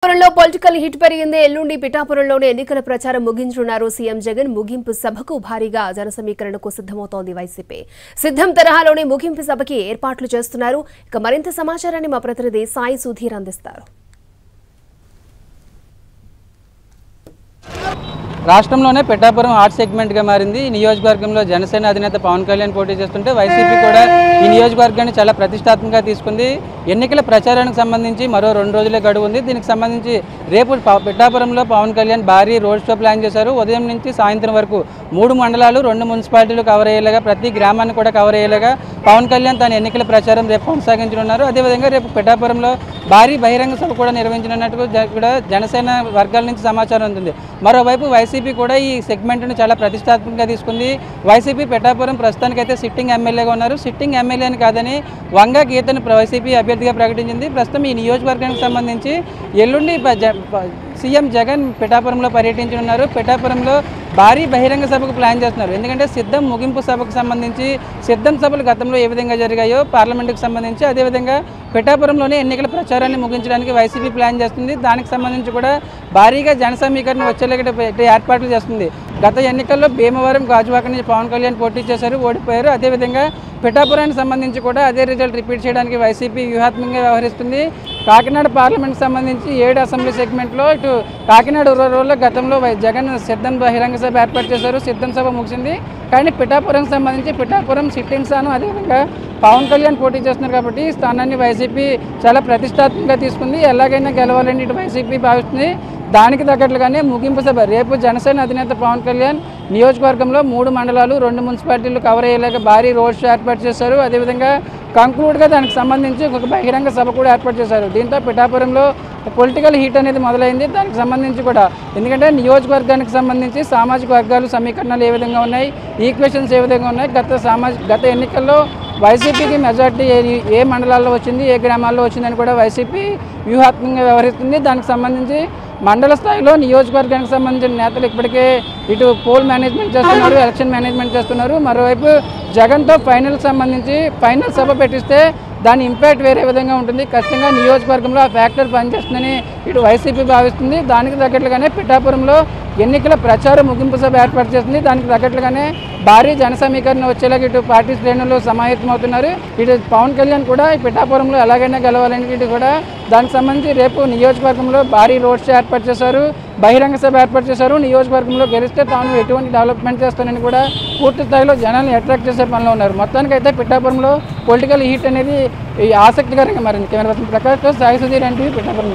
పిఠాపురంలో political hit పెరిగింది. ఎల్లుండి పిఠాపురంలోని ఎన్నికల ప్రచారం ముగించనున్నారు సీఎం జగన్. ముగింపు సభకు భారీగా జన సమీకరణకు సిద్ధమవుతోంది వైసీపీ. సిద్ధం తరహాలోని ముగింపు సభకి ఏర్పాట్లు చేస్తున్నారు. ఇక మరింత సమాచారాన్ని మా ప్రతినిధి సాయి సుధీర్ అందిస్తారు. రాష్ట్రంలోనే పిఠాపురం హాట్ సెగ్మెంట్ గా మారింది. ఈ నియోజకవర్గంలో జనసేన అధినేత పవన్ కళ్యాణ్ పోటీ చేస్తుంటే వైసీపీ కూడా ఈ నియోజకవర్గాన్ని చాలా ప్రతిష్టాత్మకంగా తీసుకుంది. ఎన్నికల ప్రచారానికి సంబంధించి మరో 2 రోజులే గడువు ఉంది. దీనికి సంబంధించి రేపు పిఠాపురంలో పవన్ కళ్యాణ్ భారీ రోడ్ షో ప్లాన్ చేశారు. ఉదయం నుంచి సాయంత్రం వరకు 3 మండలాలు 2 మున్సిపాలిటీలు కవర్ అయ్యేలాగా, ప్రతి గ్రామాన్ని కూడా కవర్ అయ్యేలాగా పవన్ కళ్యాణ్ తన ఎన్నికల ప్రచారం రేపు కొనసాగించనున్నారు. అదేవిధంగా రేపు పిఠాపురంలో భారీ బహిరంగ సభ కూడా నిర్వహించనున్నట్టు కూడా జనసేన వర్గాల నుంచి సమాచారం ఉంటుంది. మరోవైపు వైసీపీ కూడా ఈ సెగ్మెంట్ను చాలా ప్రతిష్టాత్మకంగా తీసుకుంది. వైసీపీ పిఠాపురం ప్రస్తుతానికైతే సిట్టింగ్ ఎమ్మెల్యేగా ఉన్నారు. సిట్టింగ్ ఎమ్మెల్యేని కాదని వంగ గీతను వైసీపీ అభ్యర్థిగా ప్రకటించింది. ప్రస్తుతం ఈ నియోజకవర్గానికి సంబంధించి ఎల్లుండి సీఎం జగన్ పిఠాపురంలో పర్యటించనున్నారు. పిఠాపురంలో భారీ బహిరంగ సభకు ప్లాన్ చేస్తున్నారు. ఎందుకంటే సిద్ధం ముగింపు సభకు సంబంధించి సిద్ధం సభలు గతంలో ఏ విధంగా జరిగాయో పార్లమెంటుకు సంబంధించి అదేవిధంగా పిఠాపురంలోనే ఎన్నికల ప్రచారాన్ని ముగించడానికి వైసీపీ ప్లాన్ చేస్తుంది. దానికి సంబంధించి కూడా భారీగా జన సమీకరణ వచ్చేలాగా ఏర్పాట్లు చేస్తుంది. గత ఎన్నికల్లో భీమవరం, గాజువాక నుంచి పవన్ కళ్యాణ్ పోటీ చేశారు, ఓడిపోయారు. అదేవిధంగా పిఠాపురానికి సంబంధించి కూడా అదే రిజల్ట్ రిపీట్ చేయడానికి వైసీపీ వ్యూహాత్మకంగా వ్యవహరిస్తుంది. కాకినాడ పార్లమెంట్కి సంబంధించి 7 అసెంబ్లీ సెగ్మెంట్లో ఇటు కాకినాడ రూరల్లో గతంలో జగన్ సిద్ధం బహిరంగ సభ ఏర్పాటు చేశారు. సిద్ధం సభ ముగిసింది. కానీ పిఠాపురంకి సంబంధించి పిఠాపురం సిట్టింగ్ స్థానం అదేవిధంగా పవన్ కళ్యాణ్ పోటీ చేస్తున్నారు కాబట్టి ఈ స్థానాన్ని వైసీపీ చాలా ప్రతిష్టాత్మకంగా తీసుకుంది. ఎలాగైనా గెలవాలని ఇటు వైసీపీ భావిస్తుంది. దానికి తగ్గట్లుగానే ముగింపు సభ రేపు జనసేన అధినేత పవన్ కళ్యాణ్ నియోజకవర్గంలో 3 మండలాలు 2 మున్సిపాలిటీలు కవర్ అయ్యేలాగా భారీ రోడ్ షో ఏర్పాటు చేశారు. అదేవిధంగా కంక్లూడ్గా దానికి సంబంధించి ఒక బహిరంగ సభ కూడా ఏర్పాటు చేశారు. దీంతో పిఠాపురంలో పొలిటికల్ హీట్ అనేది మొదలైంది. దానికి సంబంధించి కూడా ఎందుకంటే నియోజకవర్గానికి సంబంధించి సామాజిక వర్గాలు సమీకరణలు ఏ విధంగా ఉన్నాయి, ఈక్వేషన్స్ ఏ విధంగా ఉన్నాయి, గత ఎన్నికల్లో వైసీపీకి మెజార్టీ ఏ మండలాల్లో వచ్చింది, ఏ గ్రామాల్లో వచ్చిందని కూడా వైసీపీ వ్యూహాత్మకంగా వ్యవహరిస్తుంది. దానికి సంబంధించి మండల స్థాయిలో నియోజకవర్గానికి సంబంధించిన నేతలు ఇప్పటికే ఇటు పోల్ మేనేజ్మెంట్ చేస్తున్నారు, ఎలక్షన్ మేనేజ్మెంట్ చేస్తున్నారు. మరోవైపు జగన్తో ఫైనల్ సభ పెట్టిస్తే దాని ఇంపాక్ట్ వేరే విధంగా ఉంటుంది. ఖచ్చితంగా నియోజకవర్గంలో ఆ ఫ్యాక్టర్ పనిచేస్తుందని ఇటు వైసీపీ భావిస్తుంది. దానికి తగ్గట్లుగానే పిఠాపురంలో ఎన్నికల ప్రచారం ముగింపు సభ ఏర్పాటు చేస్తుంది. దానికి తగ్గట్లుగానే భారీ జన సమీకరణ వచ్చేలాగా ఇటు పార్టీ శ్రేణులు సమాయత్తమవుతున్నారు. ఇటు పవన్ కళ్యాణ్ కూడా ఈ పిఠాపురంలో ఎలాగైనా గెలవాలని ఇటు కూడా దానికి సంబంధించి రేపు నియోజకవర్గంలో భారీ రోడ్ షో ఏర్పాటు చేశారు, బహిరంగ సభ ఏర్పాటు చేశారు. నియోజకవర్గంలో గెలిస్తే తాను ఎటువంటి డెవలప్మెంట్ చేస్తానని కూడా పూర్తి స్థాయిలో జనాన్ని అట్రాక్ట్ చేసే పనిలో ఉన్నారు. మొత్తానికైతే పిఠాపురంలో పొలిటికల్ హీట్ అనేది ఆసక్తికరంగా మారింది. కెమెరా పర్సన్ ప్రకాష్తో సాయి సుధీర్, ఎన్టీవీ, పిఠాపురం.